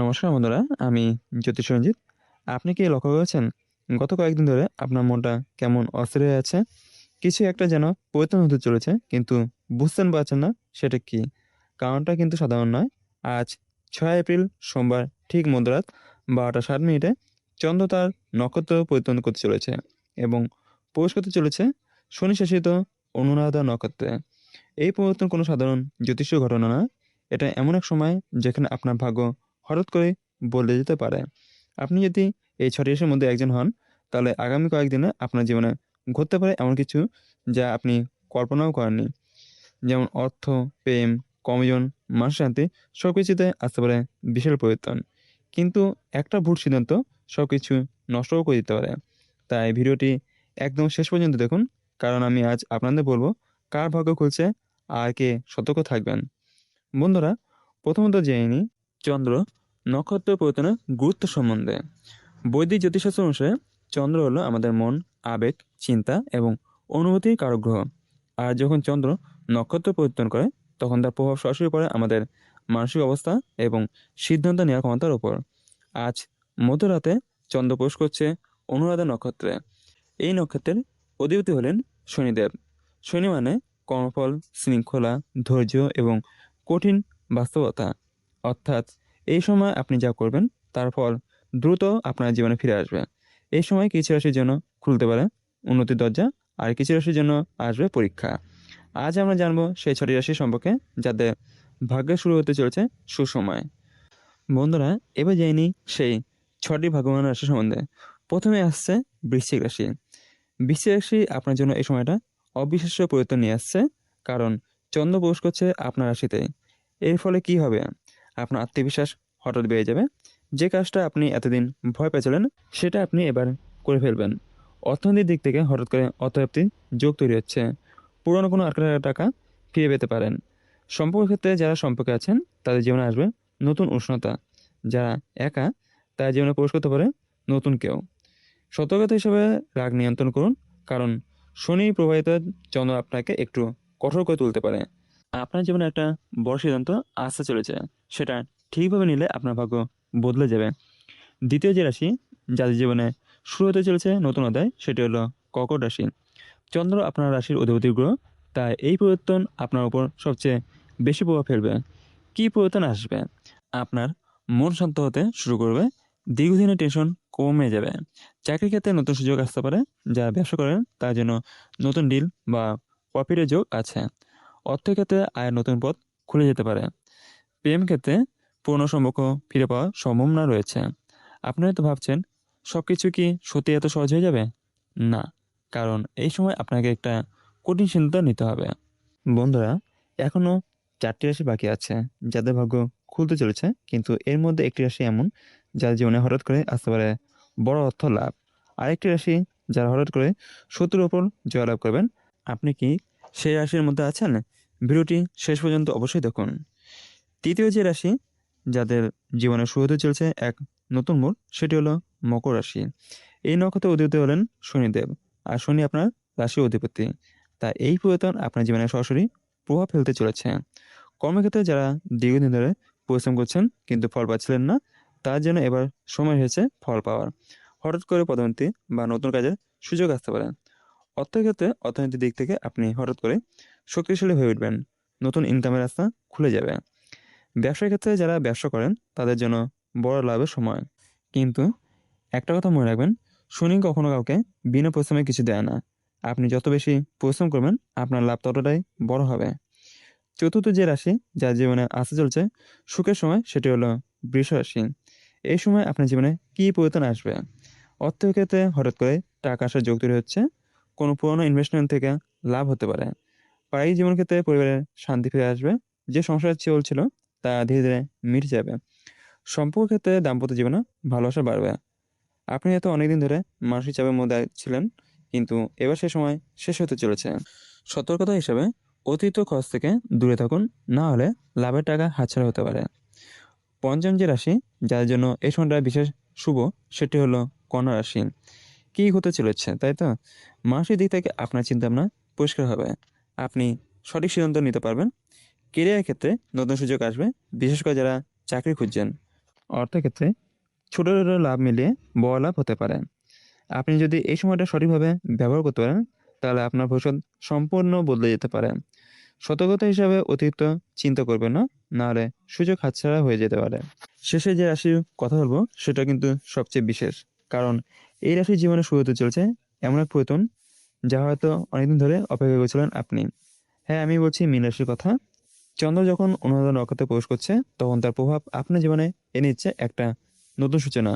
নমস্কার বন্ধুরা, আমি জ্যোতিষ রঞ্জিত। আপনি কি লক্ষ্য করেছেন গত কয়েকদিন ধরে আপনার মনটা কেমন অস্থির হয়ে আছে? কিছু একটা যেন পরিবর্তন হতে চলেছে কিন্তু বুঝতেন পারছেন না সেটা কি? কারণটা কিন্তু সাধারণ নয়। আজ ৬ এপ্রিল সোমবার ঠিক মধ্যরাত ১২টা ৬০ মিনিটে চন্দ্র তার নক্ষত্র পরিবর্তন করতে চলেছে এবং প্রবেশ করতে চলেছে শনি শাসিত অনুরাধা নক্ষত্রে। এই পরিবর্তন কোনো সাধারণ জ্যোতিষীয় ঘটনা নয়। এটা এমন এক সময় যেখানে আপনার ভাগ্য হঠাৎ করে বদলে যেতে পারে। আপনি যদি এই ৬টি রাশির মধ্যে একজন হন, তাহলে আগামী কয়েকদিনে আপনার জীবনে ঘটতে পারে এমন কিছু যা আপনি কল্পনাও করেননি। যেমন অর্থ, প্রেম, কর্মজীবন, মানসিক শান্তি সবকিছুতে আসতে পারে বিশাল পরিবর্তন। কিন্তু একটা ভুল সিদ্ধান্ত সবকিছু নষ্টও করে দিতে পারে। তাই ভিডিওটি একদম শেষ পর্যন্ত দেখুন, কারণ আমি আজ আপনাদের বলব কার ভাগ্য খুলছে আর কে সতর্ক থাকবেন। বন্ধুরা, প্রথমত জেনে নিই চন্দ্র নক্ষত্র পরিবর্তনের গুরুত্ব সম্বন্ধে। বৈদিক জ্যোতিষশাস্ত্র অনুসারে চন্দ্র হলো আমাদের মন, আবেগ, চিন্তা এবং অনুভূতির কারক গ্রহ। আর যখন চন্দ্র নক্ষত্র পরিবর্তন করে তখন তার প্রভাব সরাসরি পড়ে আমাদের মানসিক অবস্থা এবং সিদ্ধান্ত নেওয়ার ক্ষমতার উপর। আজ মধ্যরাতে চন্দ্র প্রবেশ করছে অনুরাধা নক্ষত্রে। এই নক্ষত্রের অধিপতি হলেন শনিদেব। শনি মানে কর্মফল, শৃঙ্খলা, ধৈর্য এবং কঠিন বাস্তবতা। অর্থাৎ এই সময় আপনি যা করবেন তার ফল দ্রুত আপনার জীবনে ফিরে আসবে। এই সময় কিছু রাশির জন্য খুলতে পারে উন্নতির দরজা, আর কিছু রাশির জন্য আসবে পরীক্ষা। আজ আমরা জানবো সেই ৬টি রাশি সম্পর্কে যাদের ভাগ্যে শুরু হতে চলেছে সুসময়। বন্ধুরা, এবার জেনে নিই সেই ৬টি ভাগ্যবান রাশি সম্বন্ধে। প্রথমে আসছে বৃশ্চিক রাশি। বৃশ্চিক রাশি আপনার জন্য এই সময়টা অবিশ্বাস্য পরিবর্তন নিয়ে আসছে, কারণ চন্দ্র প্রবেশ করছে আপনার রাশিতে। এর ফলে কি হবে? আপনার আত্মবিশ্বাস হঠাৎ বেড়ে যাবে। যে কাজটা আপনি এতদিন ভয় পেয়েছিলেন সেটা আপনি এবার করে ফেলবেন। অর্থনৈতিক দিক থেকে হঠাৎ করে অর্থপ্রাপ্তির যোগ তৈরি হচ্ছে। পুরনো কোনো আটকে থাকা টাকা ফিরে পেতে পারেন। সম্পর্কের ক্ষেত্রে যারা সম্পর্কে আছেন তাদের জীবনে আসবে নতুন উষ্ণতা। যারা একা তাদের জীবনে প্রবেশ করতে পারে নতুন কেউ। সতর্কতা হিসেবে রাগ নিয়ন্ত্রণ করুন, কারণ শনি প্রভাবিত চন্দ্র আপনাকে একটু কঠোর করে তুলতে পারে। আপনার জীবনে একটা বড় সিদ্ধান্ত আসতে চলেছে, সেটা ঠিকভাবে নিলে আপনার ভাগ্য বদলে যাবে। দ্বিতীয় যে রাশি যাদের জীবনে শুরু হতে চলেছে নতুন অধ্যায়, সেটি হলো কর্কট রাশি। চন্দ্র আপনার রাশির অধিপতি গ্রহ, তাই এই পরিবর্তন আপনার উপর সবচেয়ে বেশি প্রভাব ফেলবে। কী পরিবর্তন আসবে? আপনার মন শান্ত হতে শুরু করবে, দীর্ঘদিনের টেনশন কমে যাবে। চাকরির ক্ষেত্রে নতুন সুযোগ আসতে পারে। যারা ব্যবসা করেন তার জন্য নতুন ডিল বা প্রফিটের যোগ আছে। অর্থের ক্ষেত্রে আয়ের নতুন পথ খুলে যেতে পারে। প্রেম ক্ষেত্রে পুরনো সম্পর্ক ফিরে পাওয়ার সম্ভাবনা রয়েছে। আপনি হয়তো ভাবছেন সব কিছু কি সত্যি এত সহজ হয়ে যাবে? না, কারণ এই সময় আপনাকে একটা কঠিন সিদ্ধান্ত নিতে হবে। বন্ধুরা, এখনও ৪টি রাশি বাকি আছে যাদের ভাগ্য খুলতে চলেছে, কিন্তু এর মধ্যে একটি রাশি এমন যার জীবনে হঠাৎ করে আসতে পারে বড় অর্থ লাভ। আরেকটি রাশি যারা হঠাৎ করে শত্রুর ওপর জয়লাভ করবেন। আপনি কি সেই রাশির মধ্যে আছেন? ভিডিওটি শেষ পর্যন্ত অবশ্যই দেখুন। তৃতীয় যে রাশি যাদের জীবনে শুরু হতে চলছে এক নতুন মোড়, সেটি হলো মকর রাশি। এই নক্ষত্রের অধিপতি হলেন শনিদেব, আর শনি আপনার রাশির অধিপতি। তাই এই পরিবর্তন আপনার জীবনে সরাসরি প্রভাব ফেলতে চলেছে। কর্মক্ষেত্রে যারা দীর্ঘদিন ধরে পরিশ্রম করছেন কিন্তু ফল পাচ্ছিলেন না, তার জন্য এবার সময় হয়েছে ফল পাওয়ার। হঠাৎ করে পদোন্নতি বা নতুন কাজের সুযোগ আসতে পারে। অর্থের ক্ষেত্রে অর্থনৈতিক দিক থেকে আপনি হঠাৎ করে শক্তিশালী হয়ে উঠবেন। নতুন ইনকামের রাস্তা খুলে যাবে। ব্যবসার ক্ষেত্রে যারা ব্যবসা করেন তাদের জন্য বড় লাভের সময়। কিন্তু একটা কথা মনে রাখবেন, শনি কখনো কাউকে বিনা পরিশ্রমে কিছু দেয় না। আপনি যত বেশি পরিশ্রম করবেন আপনার লাভ ততটাই বড় হবে। চতুর্থ যে রাশি যার জীবনে আসতে চলছে সুখের সময়, সেটি হলো বৃষ রাশি। এই সময় আপনার জীবনে কী পরিবর্তন আসবে? অর্থের ক্ষেত্রে হঠাৎ করে টাকা আসার যোগ তৈরি হচ্ছে। কোনো পুরনো ইনভেস্টমেন্ট থেকে লাভ হতে পারে। পারিবারিক জীবন ক্ষেত্রে পরিবারের শান্তি ফিরে আসবে। যে সংসার চলছিল তা ধীরে ধীরে মিটে যাবে। সম্পর্ক ক্ষেত্রে দাম্পত্য জীবনে ভালোবাসা বাড়বে। আপনি হয়তো অনেকদিন ধরে মানসিক চাপের মধ্যে ছিলেন, কিন্তু এবার সে সময় শেষ হতে চলেছে। সতর্কতা হিসেবে অতিরিক্ত খরচ থেকে দূরে থাকুন, না হলে লাভের টাকা হাতছাড়া হতে পারে। পঞ্চম যে রাশি যার জন্য এই সময়টা বিশেষ শুভ, সেটি হলো কন্যা রাশি। কী হতে চলেছে তাই তো? মানসিক দিক থেকে আপনার চিন্তাভাবনা পরিষ্কার হবে। আপনি সঠিক সিদ্ধান্ত নিতে পারবেন। কেরিয়ারের ক্ষেত্রে নতুন সুযোগ আসবে, বিশেষ করে যারা চাকরি খুঁজছেন। অর্থক্ষেত্রে ছোট ছোট লাভ মিলিয়ে বড় লাভ হতে পারে। আপনি যদি এই সময়টা সঠিকভাবে ব্যবহার করতে পারেন, তাহলে আপনার ভবিষ্যৎ সম্পূর্ণ বদলে যেতে পারে। সতর্কতা হিসাবে অতিরিক্ত চিন্তা করবেন না, নাহলে সুযোগ হাতছাড়া হয়ে যেতে পারে। শেষে যে রাশির কথা বলবো সেটা কিন্তু সবচেয়ে বিশেষ, কারণ এই রাশির জীবনে শুরু হতে চলছে এমন এক পরিবর্তন যা হয়তো অনেকদিন ধরে অপেক্ষা করছিলেন আপনি। হ্যাঁ, আমি বলছি মীন রাশির কথা। চন্দ্র যখন অনুরাধা নক্ষত্রে প্রবেশ করছে, তখন তার প্রভাব আপনার জীবনে এনে দিচ্ছে একটা নতুন সূচনা।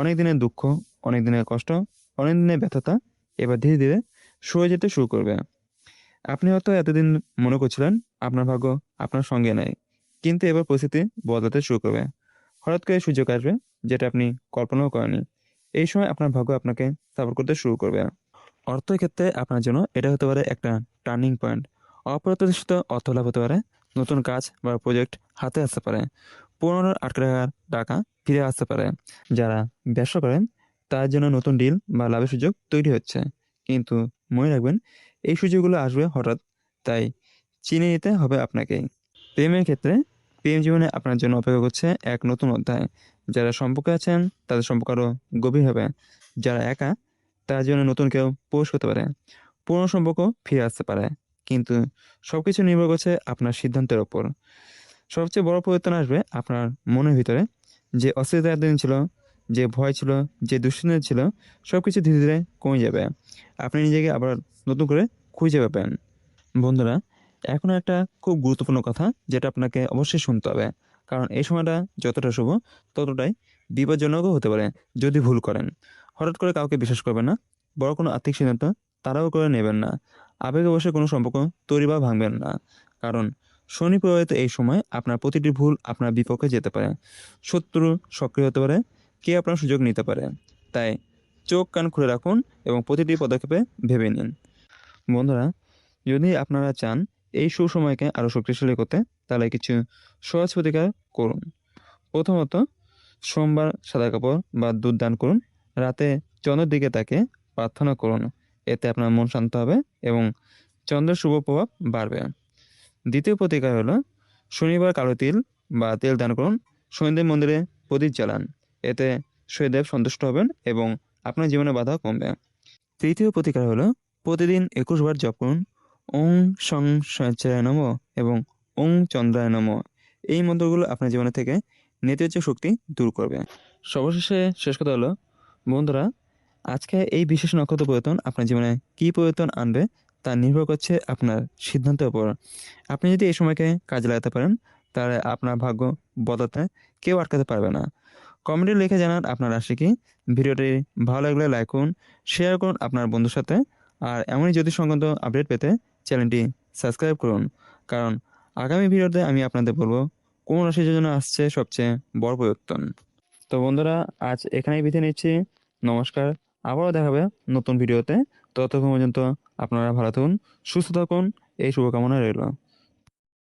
অনেক দিনের দুঃখ, অনেক দিনের কষ্ট, অনেক দিনের ব্যর্থতা এবার ধীরে ধীরে সরে যেতে শুরু করবে। আপনি হয়তো এতদিন মনে করছিলেন আপনার ভাগ্য আপনার সঙ্গে নেই, কিন্তু এবার পরিস্থিতি বদলাতে শুরু করবে। হঠাৎ করে সুযোগ আসবে যেটা আপনি কল্পনাও করেননি। এই সময় আপনার ভাগ্য আপনাকে সাপোর্ট করতে শুরু করবে। অর্থের ক্ষেত্রে আপনার জন্য এটা হতে পারে একটা টার্নিং পয়েন্ট। অপ্রত্যাশিত অর্থ লাভ হতে পারে, নতুন কাজ বা প্রজেক্ট হাতে আসতে পারে, পুরনো আটকে রাখার টাকা ফিরে আসতে পারে। যারা ব্যবসা করেন তার জন্য নতুন ডিল বা লাভের সুযোগ তৈরি হচ্ছে। কিন্তু মনে রাখবেন, এই সুযোগগুলো আসবে হঠাৎ, তাই চিনে নিতে হবে আপনাকে। প্রেমের ক্ষেত্রে প্রেম জীবনে আপনার জন্য অপেক্ষা করছে এক নতুন অধ্যায়। যারা সম্পর্কে আছেন তাদের সম্পর্ক আরও গভীর হবে। যারা একা, তার জন্য নতুন কেউ প্রবেশ করতে পারে। পুরনো সম্পর্ক ফিরে আসতে পারে। কিন্তু সবকিছু নির্ভর করছে আপনার সিদ্ধান্তের ওপর। সবচেয়ে বড় পরিবর্তন আসবে আপনার মনের ভিতরে। যে অস্থিরতা এতদিন ছিল, যে ভয় ছিল, যে দুশ্চিন্তা ছিল, সবকিছু ধীরে ধীরে কমে যাবে। আপনি নিজেকে আবার নতুন করে খুঁজে পাবেন। বন্ধুরা, এখন একটা খুব গুরুত্বপূর্ণ কথা যেটা আপনাকে অবশ্যই শুনতে হবে। কারণ এই সময়টা যতটা শুভ, ততটাই বিপজ্জনকও হতে পারে যদি ভুল করেন। হঠাৎ করে কাউকে বিশ্বাস করবেন না। বড় কোনো আর্থিক সিদ্ধান্ত তাড়াহুড়ো করে নেবেন না। আবেগে বসে কোনো সম্পর্ক তৈরি বা ভাঙবেন না। কারণ শনি প্রভাবিত এই সময় আপনার প্রতিটি ভুল আপনার বিপক্ষে যেতে পারে। শত্রু সক্রিয় হতে পারে, কে আপনার সুযোগ নিতে পারে। তাই চোখ কান খুলে রাখুন এবং প্রতিটি পদক্ষেপে ভেবে নিন। বন্ধুরা, যদি আপনারা চান এই সুসময়কে আরও শক্তিশালী করতে, তাহলে কিছু সহজ প্রতিকার করুন। প্রথমত, সোমবার সাদা কাপড় বা দুধ দান করুন। রাতে চন্দ্রের দিকে তাকিয়ে প্রার্থনা করুন। এতে আপনার মন শান্ত হবে এবং চন্দ্রের শুভ প্রভাব বাড়বে। দ্বিতীয় প্রতিকার হলো শনিবার কালো তিল বা তেল দান করুন। শনিদেব মন্দিরে প্রদীপ জ্বালান। এতে শনিদেব সন্তুষ্ট হবেন এবং আপনার জীবনে বাধা কমবে। তৃতীয় প্রতিকার হলো প্রতিদিন ২১ বার জপ করুন। ওং শং সঞ্চয় নম এবং ওং চন্দ্রায় নম। এই মন্ত্রগুলো আপনার জীবনে থেকে নেতিবাচক শক্তি দূর করবে। সর্বশেষে শেষ কথা হলো, বন্ধুরা, আজকে এই বিশেষ নক্ষত্র পরিবর্তন আপনার জীবনে কী পরিবর্তন আনবে তা নির্ভর করছে আপনার সিদ্ধান্তের উপর। আপনি যদি এই সময়কে কাজে লাগাতে পারেন, তাহলে আপনার ভাগ্য বদলাতে কেউ আটকাতে পারবে না। কমেন্টে লিখে জানান আপনার রাশি কি। ভিডিওটি ভালো লাগলে লাইক করুন, শেয়ার করুন আপনার বন্ধুর সাথে। আর এমনই জ্যোতিষ সংক্রান্ত আপডেট পেতে চ্যানেলটি সাবস্ক্রাইব করুন। কারণ আগামী ভিডিওতে আমি আপনাদের বলবো কোন রাশির জন্য আসছে সবচেয়ে বড় পরিবর্তন। তো বন্ধুরা, আজ এখানেই বিদায় নিচ্ছি। নমস্কার। আবারও দেখা হবে নতুন ভিডিওতে। ততক্ষণ পর্যন্ত আপনারা ভালো থাকুন, সুস্থ থাকুন, এই শুভকামনা রইল।